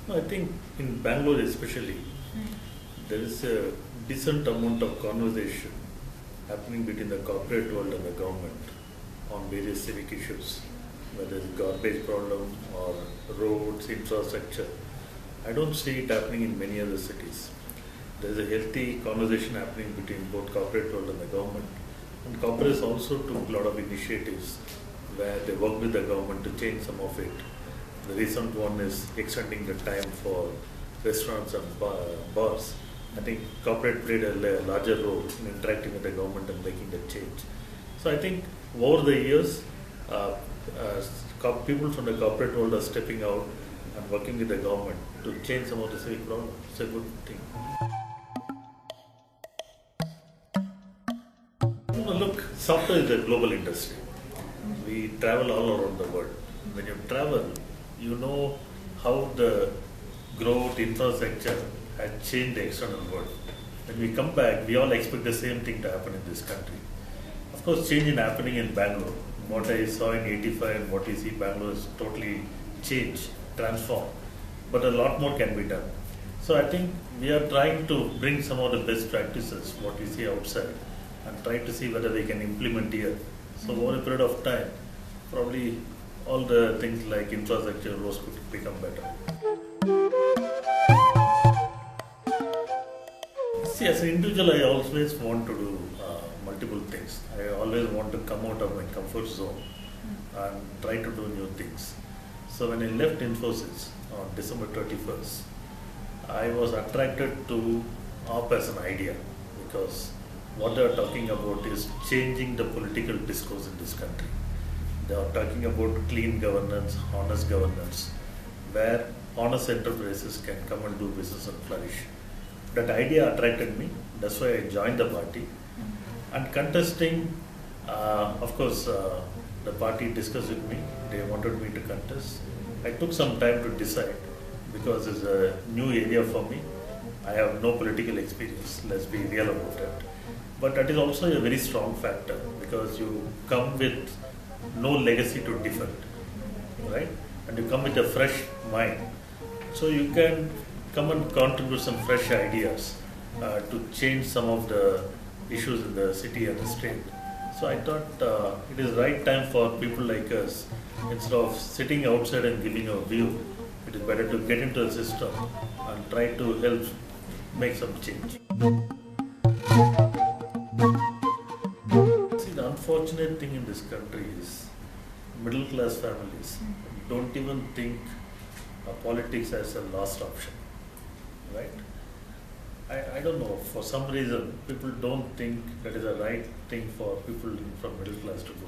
No, I think in Bangalore especially, there is a decent amount of conversation happening between the corporate world and the government on various civic issues, whether it's garbage problem or roads, infrastructure. I don't see it happening in many other cities. There's a healthy conversation happening between both corporate world and the government. And corporates also took a lot of initiatives where they work with the government to change some of it. The recent one is extending the time for restaurants and bars. I think corporate played a larger role in interacting with the government and making the change. So I think over the years, people from the corporate world are stepping out and working with the government to change some of the civic problems. It's a good thing. Look, software is a global industry. We travel all around the world. When you travel, you know how the growth, infrastructure has changed the external world. When we come back, we all expect the same thing to happen in this country. Of course, change is happening in Bangalore. What I saw in '85 and what you see in Bangalore is totally changed, transformed. But a lot more can be done. So I think we are trying to bring some of the best practices, what we see outside, and try to see whether they can implement here. So over a period of time, probably all the things like infrastructure, roads could become better. See, as an individual, I always want to do multiple things. I always want to come out of my comfort zone and try to do new things. So when I left Infosys on December 31st, I was attracted to AAP as an idea because what they are talking about is changing the political discourse in this country. They are talking about clean governance, honest governance, where honest enterprises can come and do business and flourish. That idea attracted me. That's why I joined the party. And contesting, of course, the party discussed with me. They wanted me to contest. I took some time to decide because it's a new area for me. I have no political experience. Let's be real about it. But that is also a very strong factor because you come with no legacy to defend, right? And you come with a fresh mind. So you can come and contribute some fresh ideas to change some of the issues in the city and the state. So I thought it is right time for people like us, instead of sitting outside and giving a view, it is better to get into the system and try to help make some change. See, the unfortunate thing in this country is middle class families don't even think politics as a last option, right? I don't know, for some reason people don't think that is the right thing for people from middle class to go.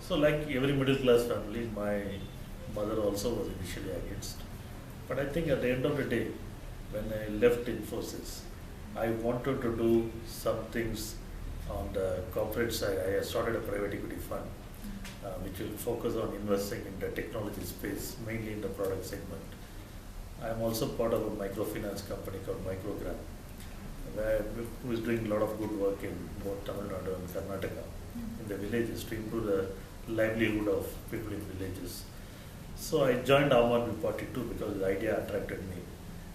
So like every middle class family, my mother also was initially against. But I think at the end of the day, when I left Infosys, I wanted to do some things on the corporate side. I started a private equity fund which will focus on investing in the technology space, mainly in the product segment. I am also part of a microfinance company called Microgram, who is doing a lot of good work in both Tamil Nadu and Karnataka in the villages to improve the livelihood of people in villages. So I joined Aam Aadmi Party too because the idea attracted me.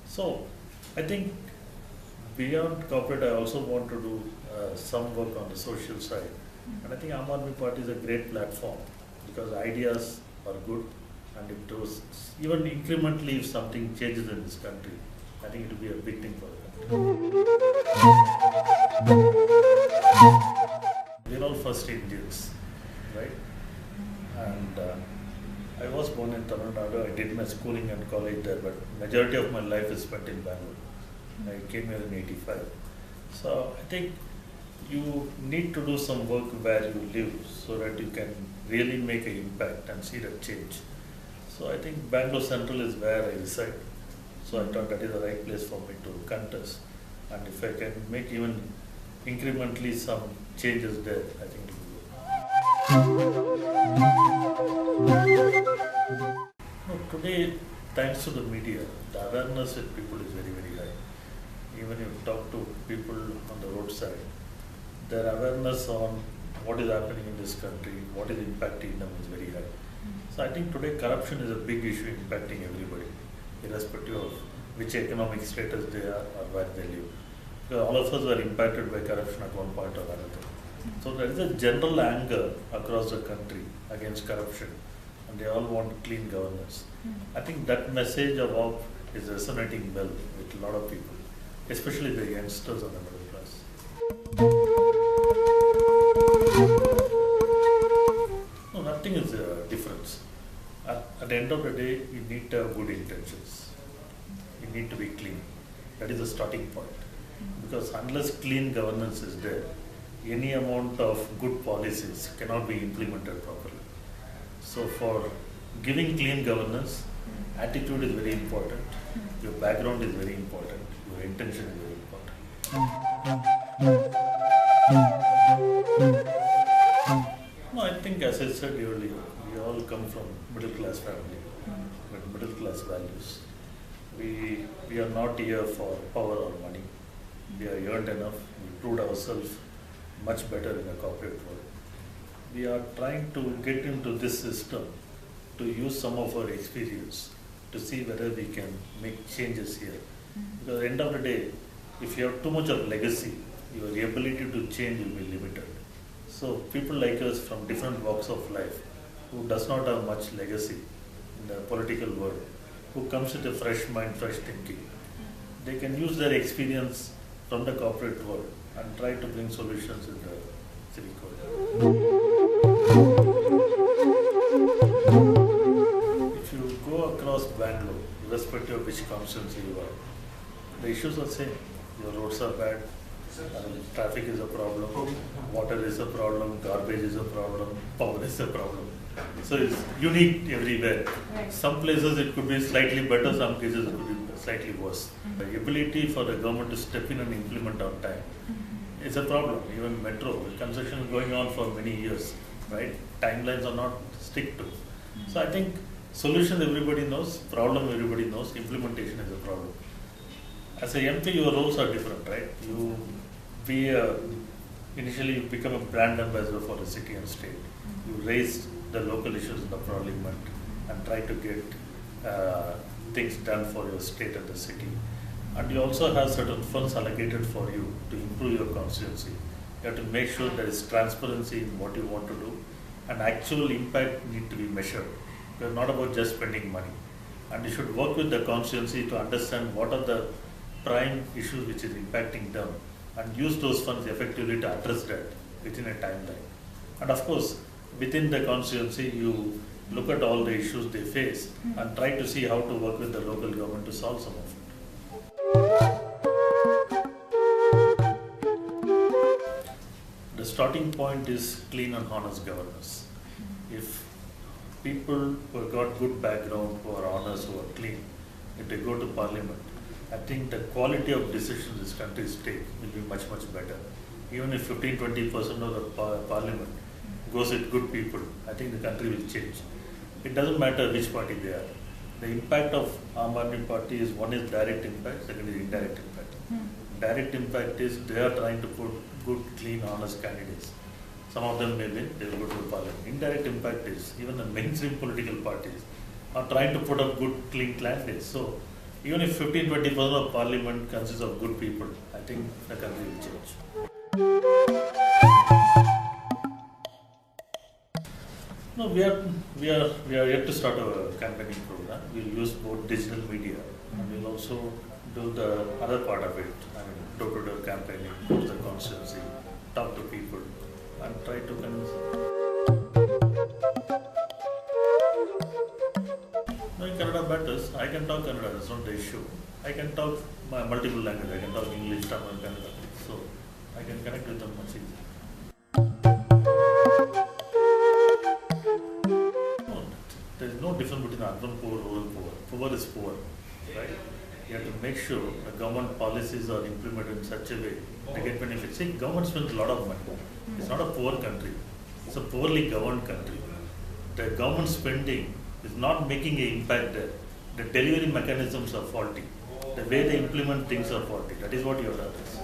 So I think beyond corporate, I also want to do some work on the social side. And I think Aam Aadmi Party is a great platform because ideas are good, and if those, even incrementally, if something changes in this country, I think it will be a big thing for the country. We are all first Indians, right? And I was born in Tamil Nadu. I did my schooling and college there, but majority of my life is spent in Bangalore. I came here in '85. So I think you need to do some work where you live so that you can really make an impact and see the change. So I think Bangalore Central is where I reside. So I thought that is the right place for me to contest. And if I can make even incrementally some changes there, I think it will be good. No, today, thanks to the media, the awareness with people is very, very high. Even if you talk to people on the roadside, their awareness on what is happening in this country, what is impacting them is very high. So I think today corruption is a big issue impacting everybody. irrespective of which economic status they are or where they live. Because all of us were impacted by corruption at one point or another. So there is a general anger across the country against corruption, and they all want clean governance. I think that message of AWP is resonating well with a lot of people, especially the youngsters and the middle class. No, nothing is a difference. At the end of the day, you need to have good intentions. You need to be clean. That is the starting point. Because unless clean governance is there, any amount of good policies cannot be implemented properly. So for giving clean governance, attitude is very important, your background is very important, your intention is very important. No, I think as I said earlier, we all come from middle class family with middle class values. We are not here for power or money. We are earned enough, we proved ourselves much better in the corporate world. We are trying to get into this system to use some of our experience to see whether we can make changes here. Because at the end of the day, if you have too much of legacy, your ability to change will be limited. So people like us from different walks of life, who does not have much legacy in the political world, who comes with a fresh mind, fresh thinking, they can use their experience from the corporate world and try to bring solutions in the civic world. If you go across Bangalore, irrespective of which constituency you are, the issues are same. Your roads are bad, traffic is a problem, water is a problem, garbage is a problem, power is a problem. So it's unique everywhere. Right. Some places it could be slightly better, some cases it could be slightly worse. The ability for the government to step in and implement on time is a problem. Even metro, construction is going on for many years, right? Timelines are not stick to. So I think solution everybody knows, problem everybody knows, implementation is a problem. As a MP, your roles are different, right? You initially you become a brand ambassador for the city and state. You raise the local issues in the parliament and try to get things done for your state and the city. And you also have certain funds allocated for you to improve your constituency. You have to make sure there is transparency in what you want to do, and actual impact need to be measured. It's not about just spending money. And you should work with the constituency to understand what are the prime issues which is impacting them, and use those funds effectively to address that within a timeline. And of course, within the constituency, you look at all the issues they face and try to see how to work with the local government to solve some of it. The starting point is clean and honest governance. If people who have got good background, who are honest, who are clean, if they go to parliament, I think the quality of decisions this country take will be much, much better. Even if 15-20% of the parliament goes with good people, I think the country will change. It doesn't matter which party they are. The impact of Aam Aadmi Party is, one is direct impact, second is indirect impact. Direct impact is they are trying to put good, clean, honest candidates. Some of them may win, they will go to the parliament. Indirect impact is even the mainstream political parties are trying to put up good, clean candidates. So even if 15-20% of parliament consists of good people, I think the country will change. No, we are yet to start a campaigning program. We'll use both digital media and we'll also do the other part of it. I mean, door-to-door campaigning, go to the constituency, talk to people, and try to convince them. No, in Kannada matters. I can talk Kannada, that's not the issue. I can talk my multiple languages. I can talk English, Tamil, Kannada. So I can connect with them much easier. No, there is no difference between urban poor, rural poor. Poor is poor, right? You have to make sure the government policies are implemented in such a way to get benefits. See, government spends a lot of money. It's not a poor country. It's a poorly governed country. The government spending is not making an impact there. The delivery mechanisms are faulty. The way they implement things are faulty. That is what you have to address.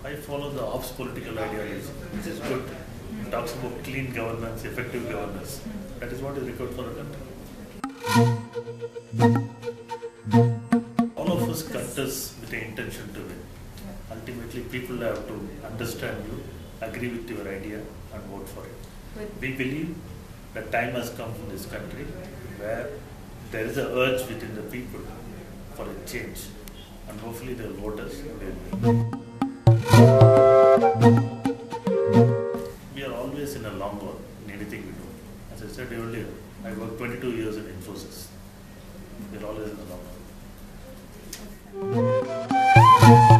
I follow the ops political ideology, which is good. It talks about clean governance, effective governance. That is what is required for a country. All of us contest with the intention to win. Ultimately, people have to understand you, agree with your idea, and vote for it. We believe that time has come in this country where there is an urge within the people for a change, and hopefully the voters will. We are always in a long run in anything we do. As I said earlier, I worked 22 years in Infosys. We are always in the long run.